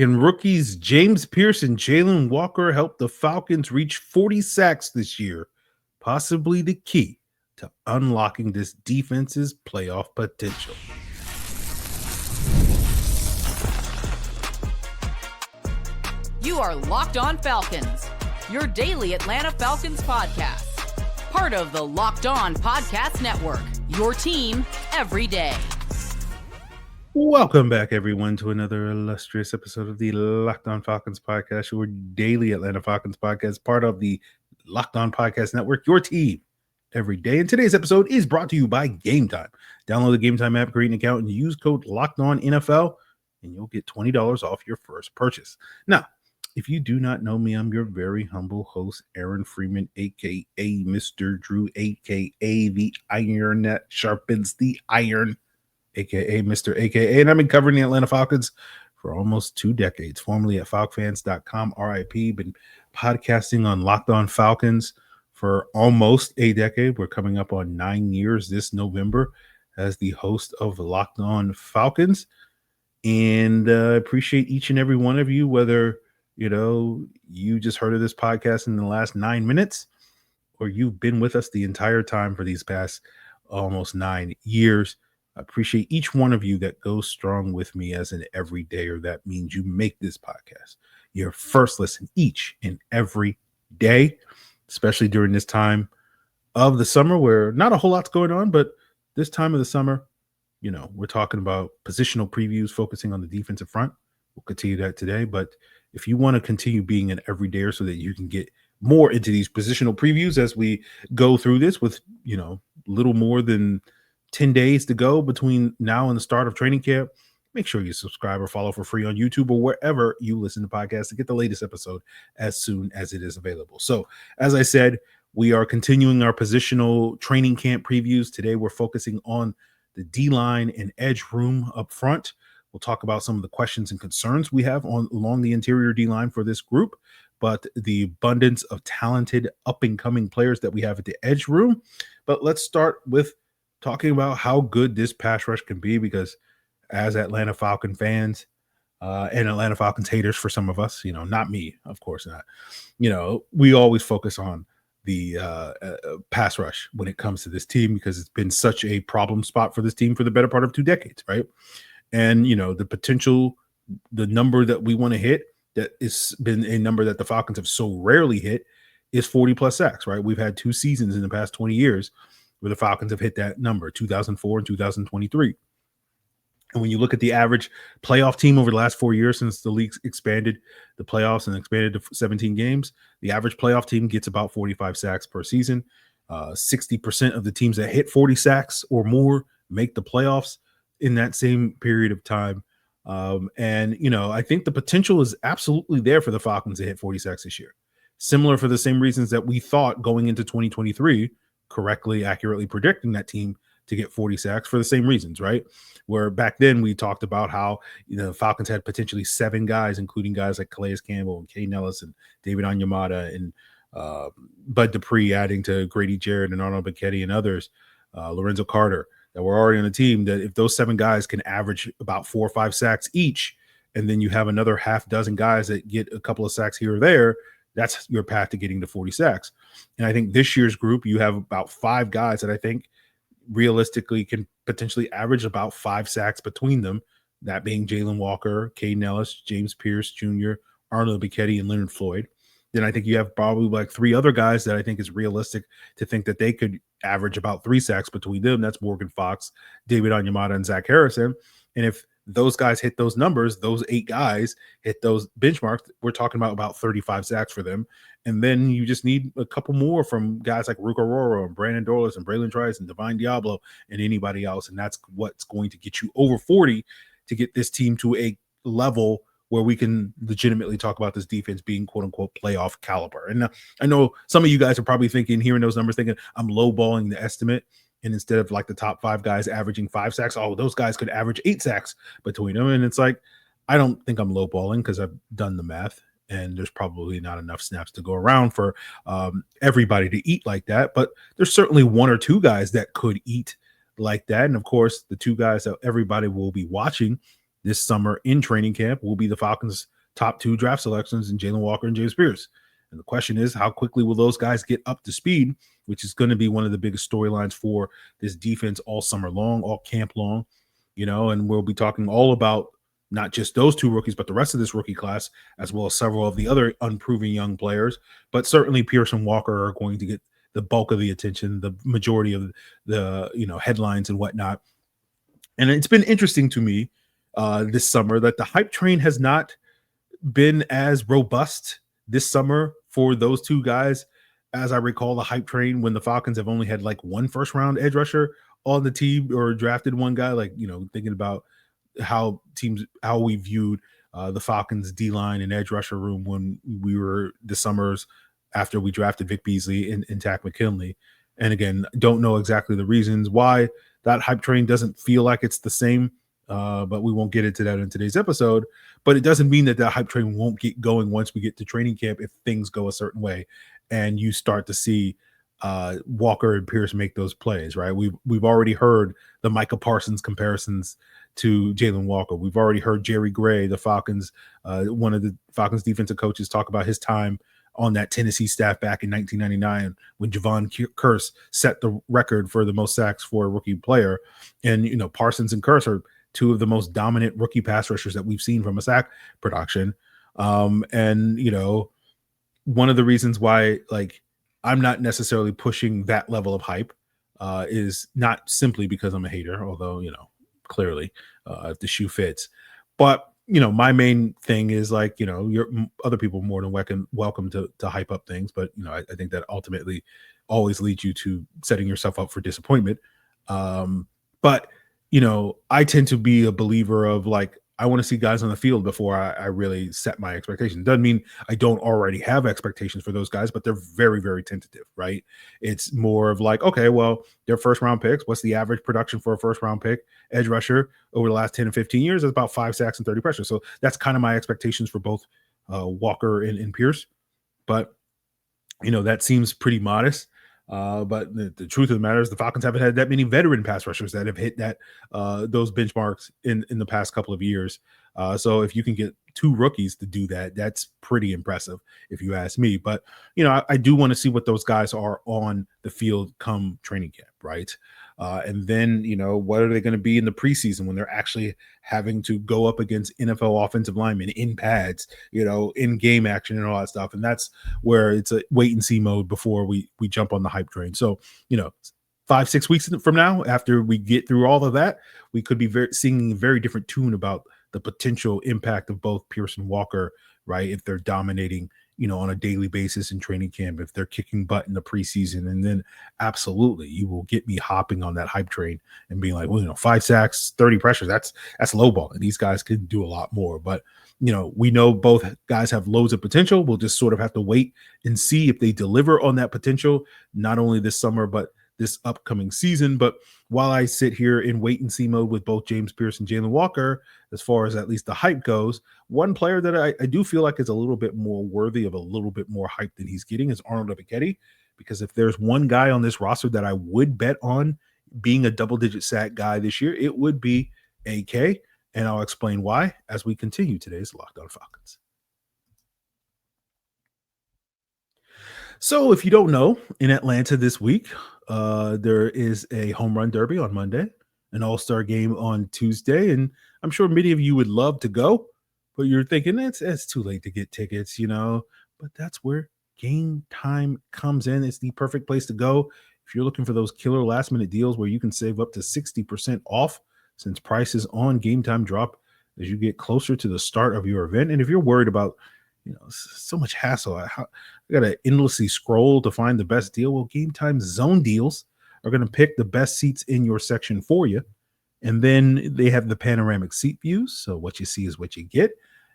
Can rookies James Pearce and Jalon Walker help the Falcons reach 40 sacks this year? Possibly the key to unlocking this defense's playoff potential. You are Locked On Falcons, your daily Atlanta Falcons podcast. Part of the Locked On Podcast Network, your team every day. Welcome back, everyone, to another illustrious episode of the Locked On Falcons podcast, your daily Atlanta Falcons podcast, part of the Locked On Podcast Network, your team every day. And today's episode is brought to you by Game Time. Download the Game Time app, create an account, and use code LOCKEDONNFL, and you'll get $20 off your first purchase. Now, if you do not know me, I'm your very humble host, Aaron Freeman, a.k.a. Mr. Drew, a.k.a. the iron that sharpens the iron, a.k.a. Mr. a.k.a. And I've been covering the Atlanta Falcons for almost 2 decades, formerly at falcfans.com, RIP, been podcasting on Locked On Falcons for almost a decade. We're coming up on 9 years this November as the host of Locked On Falcons. And appreciate each and every one of you, whether you just heard of this podcast in the last 9 minutes, or you've been with us the entire time for these past almost 9 years. I appreciate each one of you that goes strong with me as an everyday, or that means you make this podcast your first listen each and every day, especially during this time of the summer where not a whole lot's going on, but this time of the summer, we're talking about positional previews, focusing on the defensive front. We'll continue that today, but if you want to continue being an everydayer so that you can get more into these positional previews as we go through this with, little more than 10 days to go between now and the start of training camp, make sure you subscribe or follow for free on YouTube or wherever you listen to podcasts to get the latest episode as soon as it is available. So, as I said, we are continuing our positional training camp previews. Today, we're focusing on the D-line and edge room up front. We'll talk about some of the questions and concerns we have along the interior D-line for this group, but the abundance of talented up-and-coming players that we have at the edge room. But let's start with talking about how good this pass rush can be, because as Atlanta Falcon fans and Atlanta Falcons haters for some of us, not me, of course not, we always focus on the pass rush when it comes to this team, because it's been such a problem spot for this team for the better part of 2 decades, right? And, the potential, the number that we want to hit, that has been a number that the Falcons have so rarely hit, is 40 plus sacks, right? We've had 2 seasons in the past 20 years where the Falcons have hit that number, 2004 and 2023. And when you look at the average playoff team over the last 4 years since the league expanded the playoffs and expanded to 17 games, the average playoff team gets about 45 sacks per season. 60% of the teams that hit 40 sacks or more make the playoffs in that same period of time. I think the potential is absolutely there for the Falcons to hit 40 sacks this year. Similar for the same reasons that we thought going into 2023, correctly, accurately predicting that team to get 40 sacks for the same reasons, right? Where back then we talked about how, the Falcons had potentially 7 guys, including guys like Calais Campbell and Kay Nellis and David Onyemata and Bud Dupree, adding to Grady Jarrett and Arnold Ebiketie and others, Lorenzo Carter, that were already on the team, that if those 7 guys can average about 4 or 5 sacks each, and then you have another half dozen guys that get a couple of sacks here or there, that's your path to getting to 40 sacks. And I think this year's group, you have about 5 guys that I think realistically can potentially average about 5 sacks between them, that being Jalon Walker, Kay Nellis, James Pearce Jr., Arnold Ebiketie, and Leonard Floyd. Then I think you have probably like 3 other guys that I think is realistic to think that they could average about 3 sacks between them. That's Morgan Fox, David Onyemata, and Zach Harrison. And if those guys hit those numbers, those 8 guys hit those benchmarks, we're talking about 35 sacks for them. And then you just need a couple more from guys like Ruka Roro and Brandon Dorlus and Braylon Trice and Divine Diablo and anybody else. And that's what's going to get you over 40 to get this team to a level where we can legitimately talk about this defense being quote unquote playoff caliber. And I know some of you guys are probably hearing those numbers, thinking I'm lowballing the estimate. And instead of like the top 5 guys averaging 5 sacks, those guys could average 8 sacks between them. And it's like, I don't think I'm lowballing, because I've done the math and there's probably not enough snaps to go around for everybody to eat like that. But there's certainly 1 or 2 guys that could eat like that. And of course, the 2 guys that everybody will be watching this summer in training camp will be the Falcons' top 2 draft selections in Jalon Walker and James Pearce. And the question is, how quickly will those guys get up to speed, which is going to be one of the biggest storylines for this defense all summer long, all camp long, and we'll be talking all about not just those 2 rookies, but the rest of this rookie class, as well as several of the other unproven young players. But certainly Pearce and Walker are going to get the bulk of the attention, the majority of the, headlines and whatnot. And it's been interesting to me this summer that the hype train has not been as robust this summer for those 2 guys. As I recall, the hype train when the Falcons have only had like 1 first round edge rusher on the team or drafted 1 guy, like, thinking about how we viewed the Falcons D-line and edge rusher room when we were the summers after we drafted Vic Beasley and Takk McKinley. And again, don't know exactly the reasons why that hype train doesn't feel like it's the same, but we won't get into that in today's episode. But it doesn't mean that hype train won't get going once we get to training camp if things go a certain way and you start to see Walker and Pearce make those plays, right? We've already heard the Micah Parsons comparisons to Jalon Walker. We've already heard Jerry Gray, the Falcons, one of the Falcons defensive coaches, talk about his time on that Tennessee staff back in 1999 when Javon Pearce set the record for the most sacks for a rookie player. And, Parsons and Pearce are 2 of the most dominant rookie pass rushers that we've seen from a sack production. And, one of the reasons why, like, I'm not necessarily pushing that level of hype is not simply because I'm a hater, although, clearly if the shoe fits. But, my main thing is like, your other people more than welcome to hype up things. But, I think that ultimately always leads you to setting yourself up for disappointment. But, I tend to be a believer of like, I want to see guys on the field before I really set my expectations. Doesn't mean I don't already have expectations for those guys, but they're very, very tentative, right? It's more of like, okay, well, they're first round picks. What's the average production for a first round pick edge rusher over the last 10 and 15 years? It's about 5 sacks and 30 pressures. So that's kind of my expectations for both Walker and Pearce. But, that seems pretty modest. But the truth of the matter is the Falcons haven't had that many veteran pass rushers that have hit that those benchmarks in the past couple of years. So if you can get 2 rookies to do that, that's pretty impressive, if you ask me. But, I do want to see what those guys are on the field come training camp, right? And then, what are they going to be in the preseason when they're actually having to go up against NFL offensive linemen in pads, in game action and all that stuff. And that's where it's a wait and see mode before we jump on the hype train. So, 5-6 weeks from now, after we get through all of that, we could be singing a very different tune about the potential impact of both Pearce and Walker, right? If they're dominating, on a daily basis in training camp, if they're kicking butt in the preseason, and then absolutely you will get me hopping on that hype train and being like, well, 5 sacks, 30 pressures, that's low ball. And these guys can do a lot more. But, we know both guys have loads of potential. We'll just sort of have to wait and see if they deliver on that potential, not only this summer, but this upcoming season. But while I sit here in wait and see mode with both James Pearce and Jalon Walker, as far as at least the hype goes, one player that I do feel like is a little bit more worthy of a little bit more hype than he's getting is Arnold Ebiketie. Because if there's one guy on this roster that I would bet on being a double-digit sack guy this year, it would be AK. And I'll explain why as we continue today's Locked On Falcons. So if you don't know, in Atlanta this week, there is a home run derby on Monday, an all-star game on Tuesday, and I'm sure many of you would love to go, but you're thinking it's too late to get tickets, but that's where Game Time comes in. It's the perfect place to go if you're looking for those killer last-minute deals where you can save up to 60% off since prices on Game Time drop as you get closer to the start of your event. And if you're worried about so much hassle, I got to endlessly scroll to find the best deal. Well, Game Time zone deals are going to pick the best seats in your section for you. And then they have the panoramic seat views. So what you see is what you get.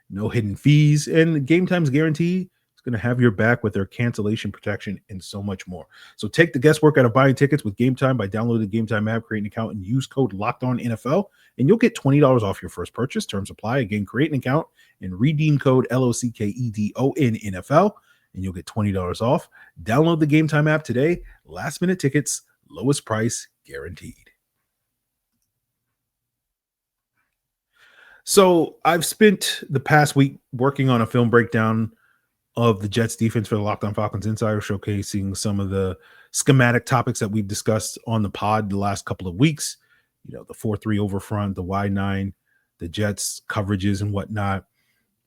No hidden fees. And Game Time's guarantee is going to have your back with their cancellation protection and so much more. So take the guesswork out of buying tickets with Game Time by downloading the Game Time app, create an account, and use code LOCKEDONNFL, and you'll get $20 off your first purchase. Terms apply. Again, create an account and redeem code LOCKEDONNFL, and you'll get $20 off. Download the Game Time app today. Last minute tickets, lowest price guaranteed. So I've spent the past week working on a film breakdown of the Jets defense for the Locked On Falcons Insider, showcasing some of the schematic topics that we've discussed on the pod the last couple of weeks. The 4-3 over front, the Y9, the Jets coverages and whatnot.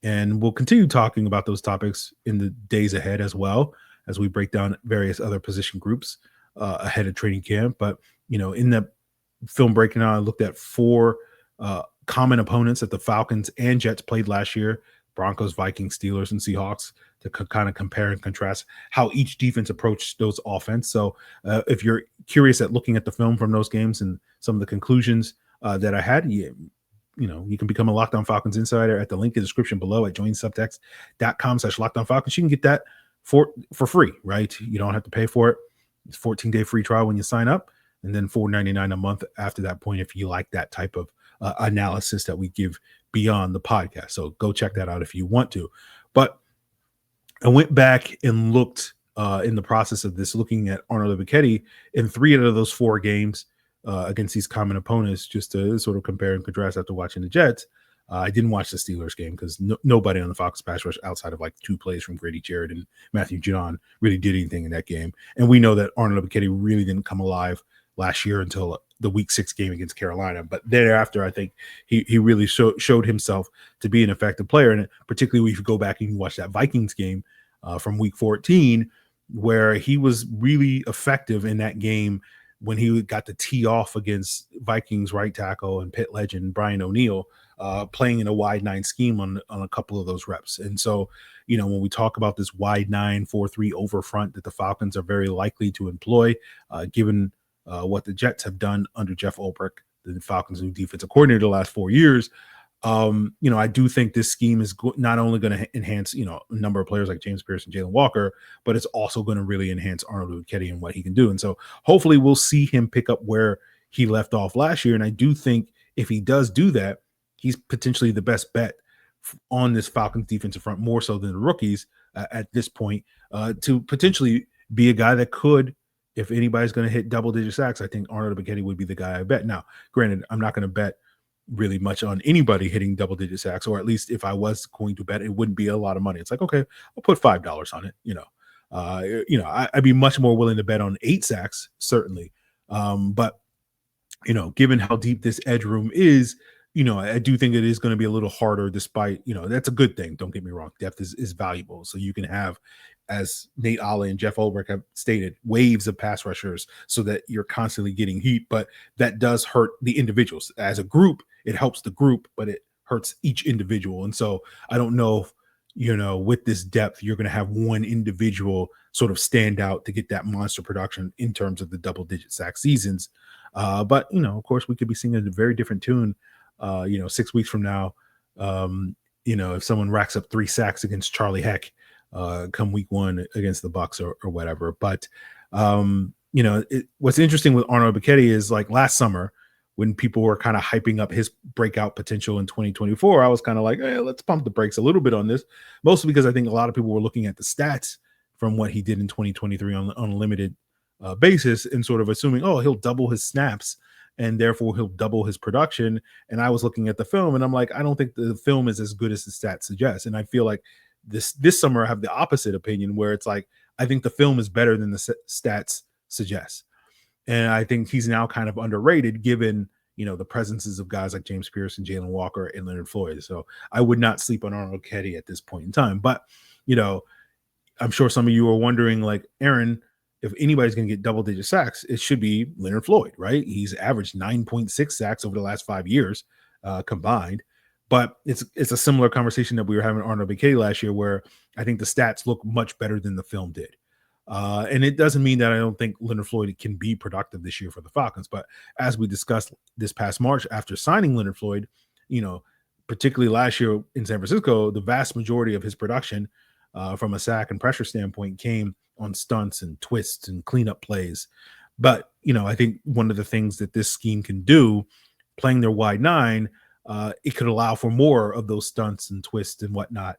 And we'll continue talking about those topics in the days ahead as well as we break down various other position groups ahead of training camp. But, in the film breaking down, I looked at four common opponents that the Falcons and Jets played last year: Broncos, Vikings, Steelers, and Seahawks, to kind of compare and contrast how each defense approached those offense. So if you're curious at looking at the film from those games and some of the conclusions that I had, you can become a Locked On Falcons Insider at the link in the description below at joinsubtext.com/Locked On Falcons. You can get that for free, right? You don't have to pay for it. It's 14-day free trial when you sign up, and then $4.99 a month after that point if you like that type of analysis that we give beyond the podcast. So go check that out if you want to. But I went back and looked in the process of this, looking at Arnold Ebiketie in 3 out of those 4 games against these common opponents, just to sort of compare and contrast after watching the Jets. I didn't watch the Steelers game because nobody on the Falcons pass rush outside of like 2 plays from Grady Jarrett and Matthew Jalon really did anything in that game. And we know that Arnold Ebiketie really didn't come alive last year until the Week 6 game against Carolina. But thereafter, I think he really showed himself to be an effective player. And particularly if you go back and you watch that Vikings game from Week 14, where he was really effective in that game when he got to tee off against Vikings right tackle and Pitt legend Brian O'Neill, playing in a wide 9 scheme on a couple of those reps. And so, when we talk about this wide 9, 4-3 over front that the Falcons are very likely to employ, given what the Jets have done under Jeff Ulbrich, the Falcons' new defensive coordinator the last 4 years, I do think this scheme is not only going to enhance, a number of players like James Pearce and Jalen Walker, but it's also going to really enhance Arnold Ebiketie and what he can do. And so hopefully we'll see him pick up where he left off last year. And I do think if he does do that, he's potentially the best bet on this Falcons defensive front, more so than the rookies at this point, to potentially be a guy that could, if anybody's going to hit double-digit sacks, I think Arnold Ebiketie would be the guy I bet. Now, granted, I'm not going to bet really much on anybody hitting double-digit sacks, or at least if I was going to bet, it wouldn't be a lot of money. It's like, okay, I'll put $5 on it. I'd be much more willing to bet on 8 sacks, certainly. But given how deep this edge room is, I do think it is going to be a little harder, despite, that's a good thing. Don't get me wrong. Depth is valuable. So you can have, as Nate Ollie and Jeff Ulbrich have stated, waves of pass rushers so that you're constantly getting heat, but that does hurt the individuals. As a group, it helps the group, but it hurts each individual. And so I don't know if, with this depth, you're going to have one individual sort of stand out to get that monster production in terms of the double-digit sack seasons. But, of course, we could be singing a very different tune 6 weeks from now, if someone racks up 3 sacks against Charlie Heck come week 1 against the Bucs or whatever. But, what's interesting with Arnold Ebiketie is, like, last summer when people were kind of hyping up his breakout potential in 2024, I was kind of like, hey, let's pump the brakes a little bit on this, mostly because I think a lot of people were looking at the stats from what he did in 2023 on a limited basis and sort of assuming, oh, he'll double his snaps and therefore he'll double his production. And I was looking at the film and I'm like, I don't think the film is as good as the stats suggest. And I feel like this summer I have the opposite opinion, where it's like, I think the film is better than the stats suggest. And I think he's now kind of underrated given, the presences of guys like James Pearce and Jalen Walker and Leonard Floyd. So I would not sleep on Arnold Ebiketie at this point in time. But, I'm sure some of you are wondering, like, Aaron, if anybody's going to get double-digit sacks, it should be Leonard Floyd, right? He's averaged 9.6 sacks over the last 5 years combined. But it's a similar conversation that we were having with Arnold Ebiketie last year, where I think the stats look much better than the film did. And it doesn't mean that I don't think Leonard Floyd can be productive this year for the Falcons. But as we discussed this past March, after signing Leonard Floyd, particularly last year in San Francisco, the vast majority of his production from a sack and pressure standpoint came on stunts and twists and cleanup plays. But, I think one of the things that this scheme can do, playing their wide 9, it could allow for more of those stunts and twists and whatnot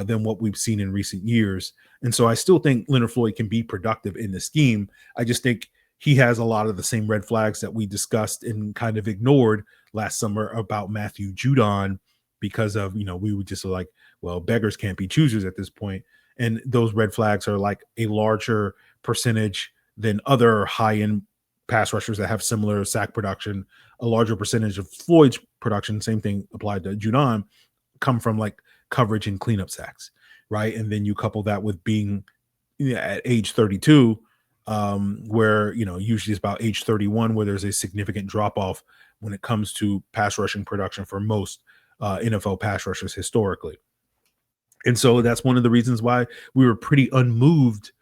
than what we've seen in recent years. And so I still think Leonard Floyd can be productive in the scheme. I just think he has a lot of the same red flags that we discussed and kind of ignored last summer about Matthew Judon because of, we would just like, well, beggars can't be choosers at this point. And those red flags are like a larger percentage than other high-end pass rushers that have similar sack production. A larger percentage of Floyd's production, same thing applied to Jalon, come from like coverage and cleanup sacks, right? And then you couple that with being at age 32, where usually it's about age 31 where there's a significant drop off when it comes to pass rushing production for most NFL pass rushers historically. And so that's one of the reasons why we were pretty unmoved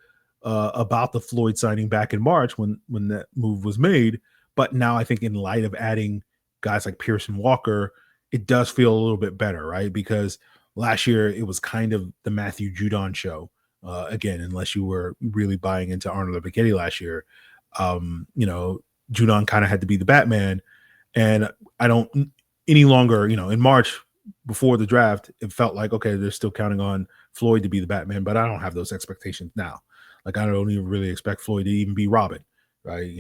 about the Floyd signing back in March when that move was made. But now I think in light of adding guys like Pearce and Walker, it does feel a little bit better, right? Because last year it was kind of the Matthew Judon show. Again, unless you were really buying into Arnold Ebiketie last year, Judon kind of had to be the Batman. And I don't any longer, in March before the draft, it felt like, okay, they're still counting on Floyd to be the Batman, but I don't have those expectations now. Like, I don't even really expect Floyd to even be Robin, right?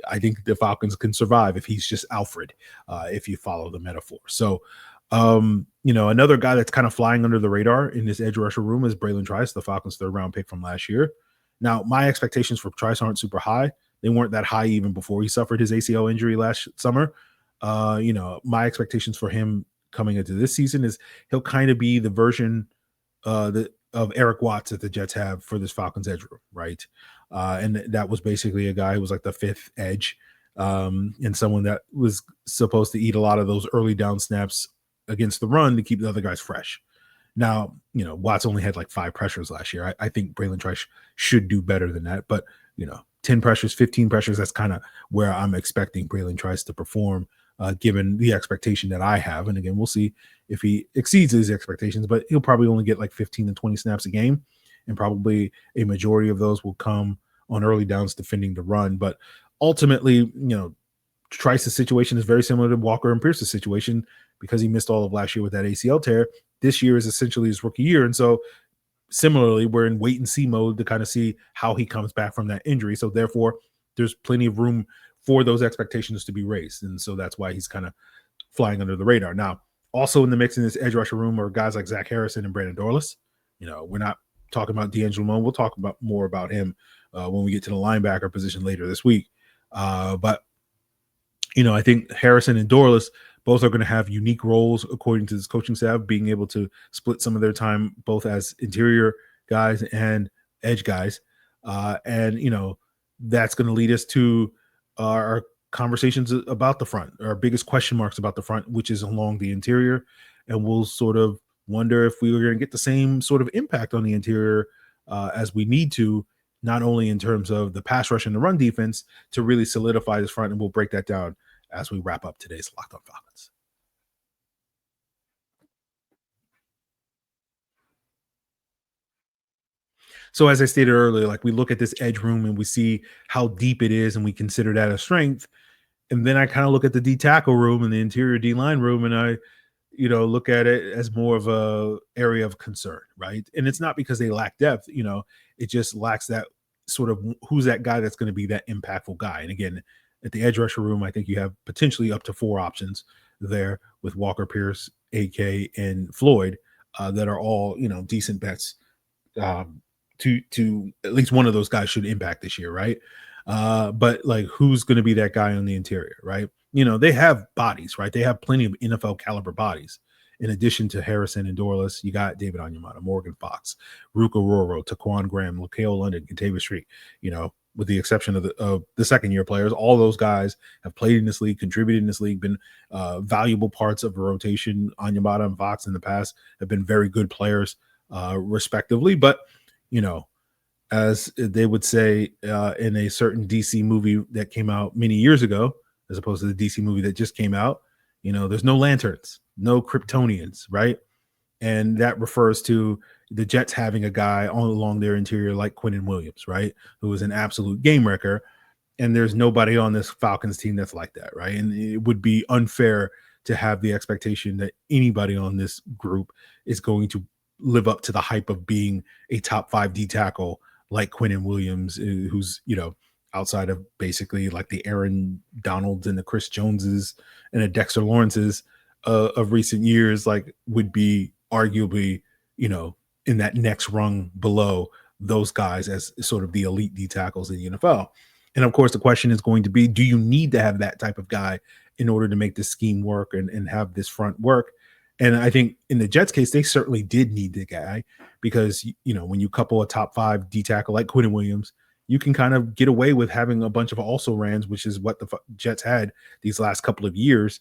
I think the Falcons can survive if he's just Alfred, if you follow the metaphor. So, another guy that's kind of flying under the radar in this edge rusher room is Bralen Trice, the Falcons' third-round pick from last year. Now, my expectations for Trice aren't super high. They weren't that high even before he suffered his ACL injury last summer. My expectations for him coming into this season is he'll kind of be the version of Eric Watts that the Jets have for this Falcons edge room, right? And that was basically a guy who was like the fifth edge, and someone that was supposed to eat a lot of those early down snaps against the run to keep the other guys fresh. Now, Watts only had like 5 pressures last year. I think Bralen Trice should do better than that, but 10 pressures, 15 pressures, that's kind of where I'm expecting Bralen Trice to perform, given the expectation that I have. And again, we'll see if he exceeds his expectations, but he'll probably only get like 15 to 20 snaps a game. And probably a majority of those will come on early downs defending the run. But ultimately, Trice's situation is very similar to Walker and Pearce's situation because he missed all of last year with that ACL tear. This year is essentially his rookie year. And so similarly, we're in wait and see mode to kind of see how he comes back from that injury. So therefore, there's plenty of room for those expectations to be raised. And so that's why he's kind of flying under the radar. Now, also in the mix in this edge rusher room are guys like Zach Harrison and Brandon Dorlus. We're not talking about D'Angelo. We'll talk about more about him when we get to the linebacker position later this week. But I think Harrison and Dorlus both are going to have unique roles according to this coaching staff, being able to split some of their time both as interior guys and edge guys. And that's going to lead us to our conversations about the front, our biggest question marks about the front, which is along the interior. And we'll sort of wonder if we were going to get the same sort of impact on the interior as we need to, not only in terms of the pass rush and the run defense to really solidify this front. And we'll break that down as we wrap up today's Locked On Falcons. So as I stated earlier, like we look at this edge room and we see how deep it is and we consider that a strength. And then I kind of look at the D tackle room and the interior D line room and I, look at it as more of a area of concern, right? And it's not because they lack depth, it just lacks that sort of who's that guy that's going to be that impactful guy. And again, at the edge rusher room, I think you have potentially up to 4 options there with Walker, Pearce, AK, and Floyd that are all, decent bets to at least one of those guys should impact this year, right? But like, who's going to be that guy on the interior, right? They have bodies, right? They have plenty of NFL caliber bodies. In addition to Harrison and Dorlus, you got David Onyemata, Morgan Fox, Ruka Roro, Taquan Graham, Laqueo London, Kentavious Street, with the exception of the second-year players. All those guys have played in this league, contributed in this league, been valuable parts of a rotation. Onyemata and Fox in the past have been very good players, respectively. But, as they would say in a certain DC movie that came out many years ago, as opposed to the DC movie that just came out, there's no lanterns, no Kryptonians, right? And that refers to the Jets having a guy along their interior like Quinnen Williams, right? Who is an absolute game wrecker. And there's nobody on this Falcons team that's like that, right? And it would be unfair to have the expectation that anybody on this group is going to live up to the hype of being a top 5 D tackle like Quinnen Williams, who's, outside of basically like the Aaron Donalds and the Chris Joneses and the Dexter Lawrences, of recent years, like would be arguably, in that next rung below those guys as sort of the elite D tackles in the NFL. And of course, the question is going to be, do you need to have that type of guy in order to make this scheme work and have this front work? And I think in the Jets case, they certainly did need the guy because, when you couple a top 5 D tackle like Quinn Williams, you can kind of get away with having a bunch of also rans, which is what the Jets had these last couple of years,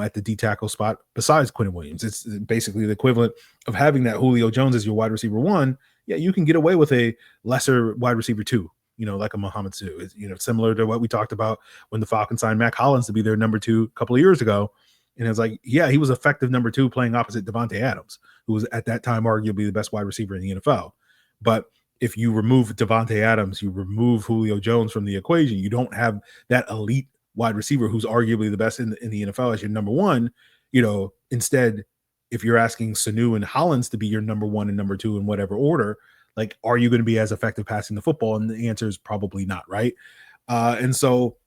at the D tackle spot besides Quinn Williams. It's basically the equivalent of having that Julio Jones as your wide receiver 1. Yeah, you can get away with a lesser wide receiver 2, like a Mohamed Sanu. It's, similar to what we talked about when the Falcons signed Mac Hollins to be their number 2 a couple of years ago. And it's like, yeah, he was effective number 2 playing opposite Devontae Adams, who was at that time arguably the best wide receiver in the NFL. But if you remove Devontae Adams, you remove Julio Jones from the equation, you don't have that elite wide receiver who's arguably the best in the NFL as your number 1. Instead, if you're asking Sanu and Hollins to be your number 1 and number 2 in whatever order, like, are you going to be as effective passing the football? And the answer is probably not, right? And so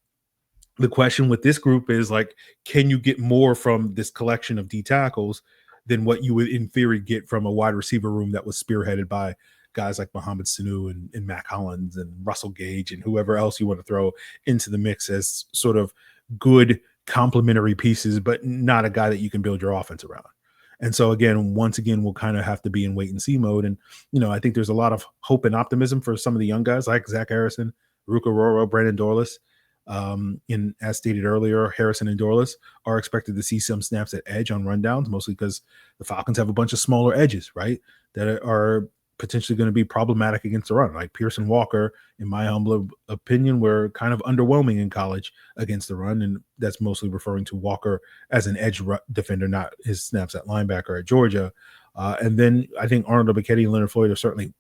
the question with this group is, like, can you get more from this collection of D tackles than what you would in theory get from a wide receiver room that was spearheaded by guys like Mohamed Sanu and Mac Hollins and Russell Gage and whoever else you want to throw into the mix as sort of good complementary pieces, but not a guy that you can build your offense around. And so once again, we'll kind of have to be in wait and see mode. And, I think there's a lot of hope and optimism for some of the young guys like Zach Harrison, Ruka Roro, Brandon Dorlus. As stated earlier, Harrison and Dorlus are expected to see some snaps at edge on rundowns, mostly because the Falcons have a bunch of smaller edges, right, that are potentially going to be problematic against the run. Like Pearce and Walker, in my humble opinion, were kind of underwhelming in college against the run, and that's mostly referring to Walker as an edge defender, not his snaps at linebacker at Georgia. And then I think Arnold Ebiketie and Leonard Floyd are certainly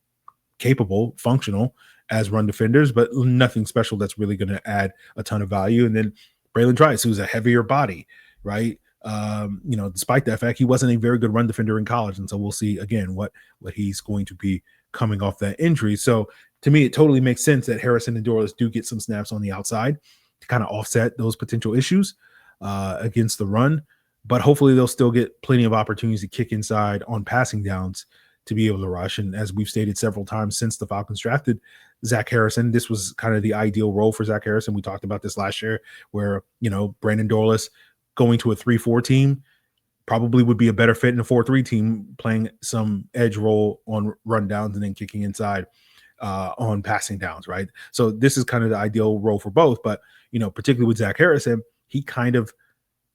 capable, functional as run defenders, but nothing special that's really going to add a ton of value. And then Braylon Trice, who's a heavier body, right? Despite that fact, he wasn't a very good run defender in college. And so we'll see again what he's going to be coming off that injury. So to me, it totally makes sense that Harrison and Dorlus do get some snaps on the outside to kind of offset those potential issues against the run. But hopefully they'll still get plenty of opportunities to kick inside on passing downs to be able to rush. And as we've stated several times since the Falcons drafted Zach Harrison, this was kind of the ideal role for Zach Harrison. We talked about this last year where, Brandon Dorlus going to a 3-4 team probably would be a better fit in a 4-3 team, playing some edge role on rundowns and then kicking inside on passing downs, right? So this is kind of the ideal role for both. But, particularly with Zach Harrison, he kind of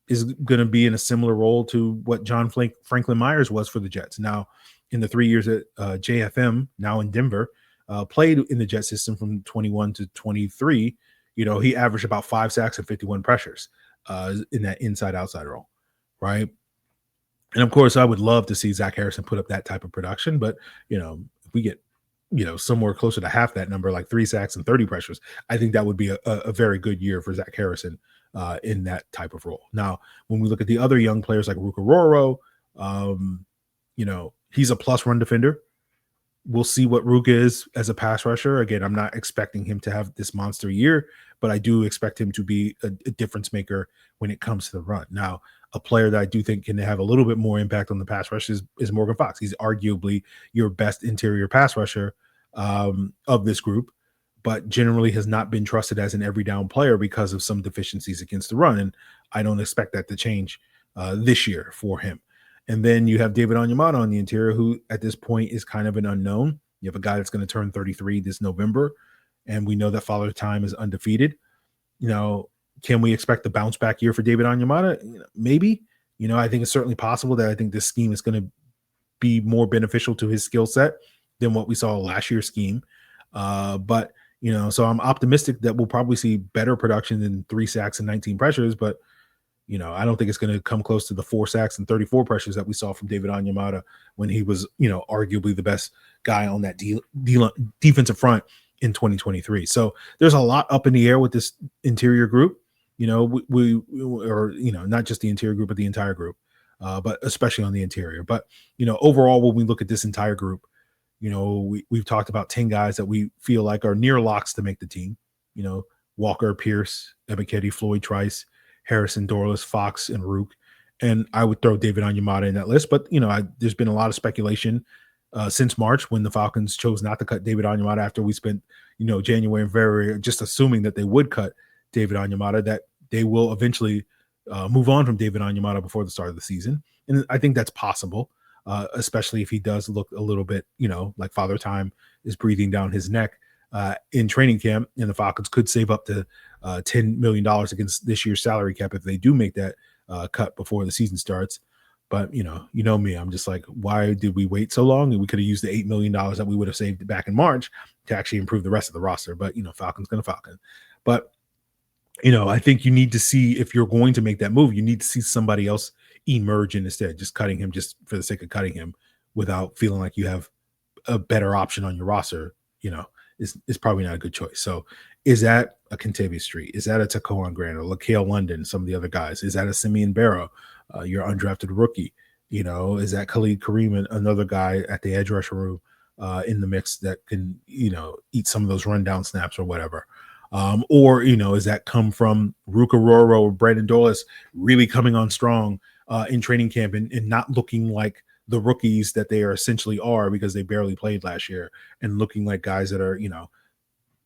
is going to be in a similar role to what John Franklin Myers was for the Jets. Now, in the 3 years at JFM, now in Denver, played in the Jet system from 21 to 23, he averaged about 5 sacks and 51 pressures in that inside-outside role, right? And, of course, I would love to see Zach Harrison put up that type of production, but, if we get, somewhere closer to half that number, like 3 sacks and 30 pressures, I think that would be a very good year for Zach Harrison in that type of role. Now, when we look at the other young players like Ruka Roro, he's a plus run defender. We'll see what Ruka is as a pass rusher. Again, I'm not expecting him to have this monster year, but I do expect him to be a difference maker when it comes to the run. Now, a player that I do think can have a little bit more impact on the pass rush is Morgan Fox. He's arguably your best interior pass rusher of this group, but generally has not been trusted as an every down player because of some deficiencies against the run. And I don't expect that to change this year for him. And then you have David Onyemata on the interior, who at this point is kind of an unknown. You have a guy that's going to turn 33 this November, and we know that Father Time is undefeated. Can we expect a bounce back year for David Onyemata? Maybe. I think it's certainly possible that I think this scheme is going to be more beneficial to his skill set than what we saw last year's scheme. But so I'm optimistic that we'll probably see better production than 3 sacks and 19 pressures, but I don't think it's going to come close to the 4 sacks and 34 pressures that we saw from David Onyemata when he was, arguably the best guy on that defensive front in 2023. So there's a lot up in the air with this interior group. Not just the interior group, but the entire group, but especially on the interior. But, overall, when we look at this entire group, we've talked about 10 guys that we feel like are near locks to make the team. Walker, Pearce, Ebiketie, Floyd, Trice, Harrison, Dorlus, Fox, and Rook. And I would throw David Onyemata in that list. But, there's been a lot of speculation since March when the Falcons chose not to cut David Onyemata after we spent, January and February just assuming that they would cut David Onyemata, that they will eventually move on from David Onyemata before the start of the season. And I think that's possible, especially if he does look a little bit, like Father Time is breathing down his neck in training camp. And the Falcons could save up to $10 million against this year's salary cap if they do make that cut before the season starts. But, you know me, I'm just like, why did we wait so long? And we could have used the $8 million that we would have saved back in March to actually improve the rest of the roster. But, Falcon's going to Falcon. But, I think you need to see, if you're going to make that move, you need to see somebody else emerge instead. Just cutting him just for the sake of cutting him without feeling like you have a better option on your roster, is probably not a good choice. So is that a Kentavious Street? Is that a Taquan Grant or LaCale London, some of the other guys? Is that a Simeon Barrow, your undrafted rookie? Is that Khalid Kareem, another guy at the edge rusher room in the mix that can, eat some of those rundown snaps or whatever? Or, is that come from Ruka Roro or Brandon Dolis really coming on strong in training camp and not looking like the rookies that they are essentially are because they barely played last year, and looking like guys that are,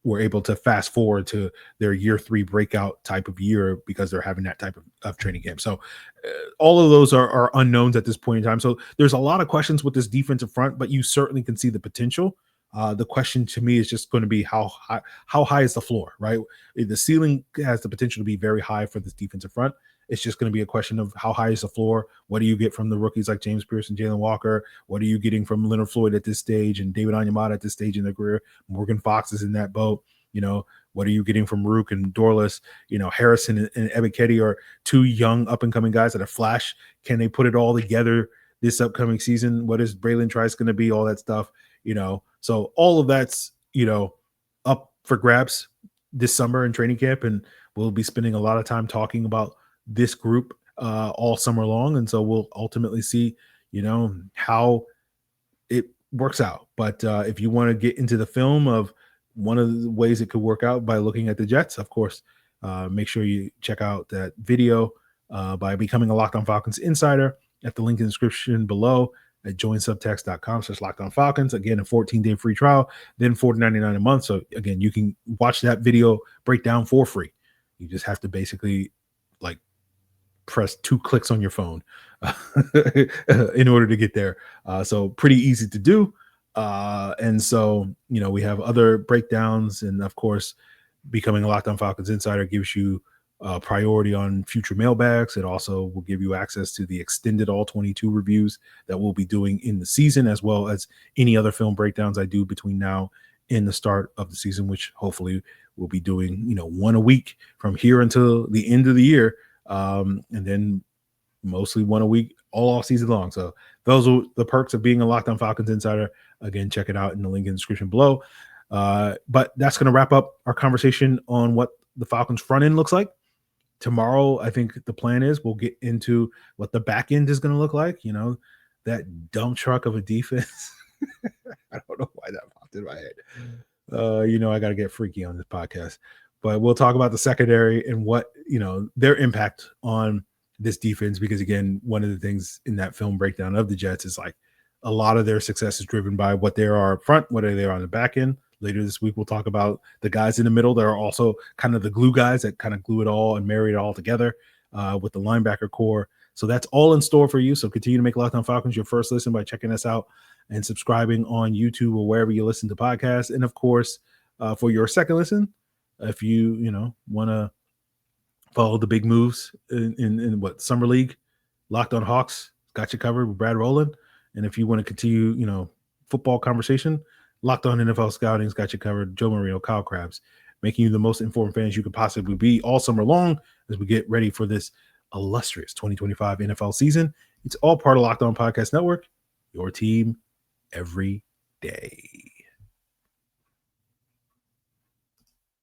were able to fast forward to their year 3 breakout type of year because they're having that type of training camp. So all of those are unknowns at this point in time. So there's a lot of questions with this defensive front, but you certainly can see the potential. The question to me is just going to be how high is the floor, right? The ceiling has the potential to be very high for this defensive front. It's just going to be a question of how high is the floor. What do you get from the rookies like James Pearce and Jalen Walker? What are you getting from Leonard Floyd at this stage and David Onyemata at this stage in their career? Morgan Fox is in that boat. What are you getting from Rook and Dorless? Harrison and Ebiketie are 2 young up-and-coming guys that are flash. Can they put it all together this upcoming season? What is Braylon Trice going to be? All that stuff, So all of that's, up for grabs this summer in training camp. And we'll be spending a lot of time talking about this group all summer long. And so we'll ultimately see, how it works out. But if you want to get into the film of one of the ways it could work out by looking at the Jets, of course, make sure you check out that video by becoming a Locked On Falcons Insider at the link in the description below at joinsubtext.com/LockedOnFalcons. Again, a 14-day free trial, then $40.99 a month. So again, you can watch that video breakdown for free. You just have to basically press 2 clicks on your phone in order to get there. So pretty easy to do. And so, we have other breakdowns, and of course, becoming a Locked On Falcons Insider gives you priority on future mailbags. It also will give you access to the extended all 22 reviews that we'll be doing in the season, as well as any other film breakdowns I do between now and the start of the season, which hopefully we'll be doing, one a week from here until the end of the year. And then mostly one a week all off season long. So those are the perks of being a Locked On Falcons Insider. Again, check it out in the link in the description below. But that's going to wrap up our conversation on what the Falcons front end looks like. Tomorrow, I think the plan is we'll get into what the back end is going to look like. That dump truck of a defense. I don't know why that popped in my head. I got to get freaky on this podcast. But we'll talk about the secondary and what, their impact on this defense, because again, one of the things in that film breakdown of the Jets is like a lot of their success is driven by what they are up front, what are they on the back end. Later this week, we'll talk about the guys in the middle that are also kind of the glue guys that kind of glue it all and marry it all together with the linebacker core. So that's all in store for you. So continue to make Locked On Falcons your first listen by checking us out and subscribing on YouTube or wherever you listen to podcasts. And of course, for your second listen, if you want to follow the big moves in what Summer League, Locked On Hawks got you covered with Brad Rowland. And if you want to continue, football conversation, Locked On NFL Scouting's got you covered. Joe Marino, Kyle Krabs, making you the most informed fans you could possibly be all summer long as we get ready for this illustrious 2025 NFL season. It's all part of Locked On Podcast Network, your team every day.